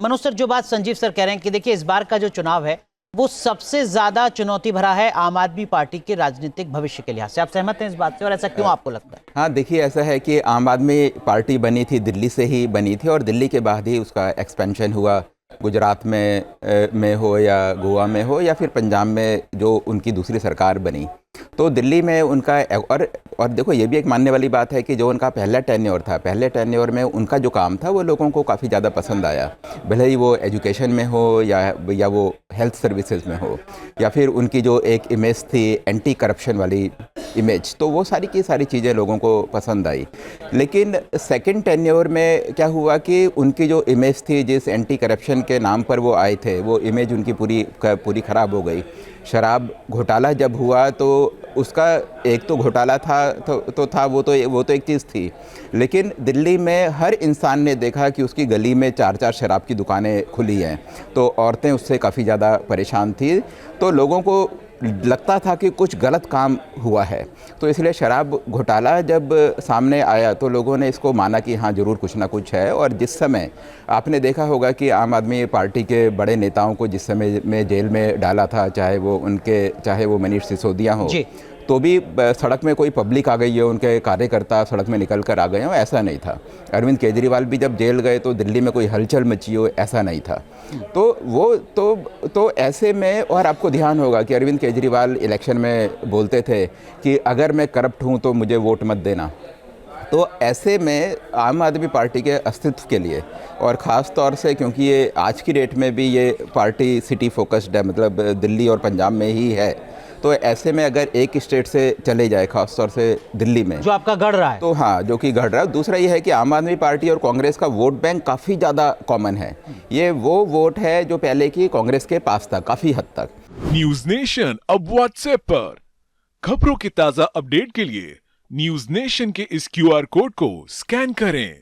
Manoj sir, जो बात Sanjeev sir कह रहे हैं कि देखिए इस बार का जो चुनाव है वो सबसे ज्यादा चुनौती भरा है आम आदमी पार्टी के राजनीतिक भविष्य के लिहाज से। आप सहमत हैं इस बात से, और ऐसा क्यों आपको लगता है? हाँ, देखिए ऐसा है कि आम आदमी पार्टी बनी थी, दिल्ली से ही बनी थी और दिल्ली के बाद ही उसका एक्सपेंशन हुआ। गुजरात में हो या गोवा में हो या फिर पंजाब में जो उनकी दूसरी सरकार बनी, तो दिल्ली में उनका और देखो ये भी एक मानने वाली बात है कि जो उनका पहला टेन्योर था, पहले टेन्योर में उनका जो काम था वो लोगों को काफ़ी ज़्यादा पसंद आया। भले ही वो एजुकेशन में हो या वो हेल्थ सर्विसेज में हो, या फिर उनकी जो एक इमेज थी एंटी करप्शन वाली इमेज, तो वो सारी की सारी चीज़ें लोगों को पसंद आई। लेकिन सेकंड टेन्योर में क्या हुआ कि उनकी जो इमेज थी, जिस एंटी करप्शन के नाम पर वो आए थे, वो इमेज उनकी पूरी ख़राब हो गई। शराब घोटाला जब हुआ तो उसका एक तो घोटाला था वो तो एक चीज़ थी, लेकिन दिल्ली में हर इंसान ने देखा कि उसकी गली में 4-4 शराब की दुकानें खुली हैं, तो औरतें उससे काफ़ी ज़्यादा परेशान थी। तो लोगों को लगता था कि कुछ गलत काम हुआ है, तो इसलिए शराब घोटाला जब सामने आया तो लोगों ने इसको माना कि हाँ ज़रूर कुछ ना कुछ है। और जिस समय आपने देखा होगा कि आम आदमी पार्टी के बड़े नेताओं को जिस समय में जेल में डाला था, चाहे वो मनीष सिसोदिया हो, तो भी सड़क में कोई पब्लिक आ गई है, उनके कार्यकर्ता सड़क में निकल कर आ गए हो, ऐसा नहीं था। अरविंद केजरीवाल भी जब जेल गए तो दिल्ली में कोई हलचल मची हो, ऐसा नहीं था। तो वो तो ऐसे में, और आपको ध्यान होगा कि अरविंद केजरीवाल इलेक्शन में बोलते थे कि अगर मैं करप्ट हूँ तो मुझे वोट मत देना। तो ऐसे में आम आदमी पार्टी के अस्तित्व के लिए, और ख़ास तौर से क्योंकि ये आज की डेट में भी ये पार्टी सिटी फोकस्ड है, मतलब दिल्ली और पंजाब में ही है, तो ऐसे में अगर एक स्टेट से चले जाए, खास तौर से दिल्ली में जो आपका गढ़ रहा है, तो हाँ, जो कि गढ़ रहा है। दूसरा ये है कि आम आदमी पार्टी और कांग्रेस का वोट बैंक काफ़ी ज़्यादा कॉमन है। ये वो वोट है जो पहले की कांग्रेस के पास था काफ़ी हद तक। न्यूज नेशन अब व्हाट्सएप पर खबरों के ताज़ा अपडेट के लिए न्यूज नेशन के इस QR कोड को स्कैन करें।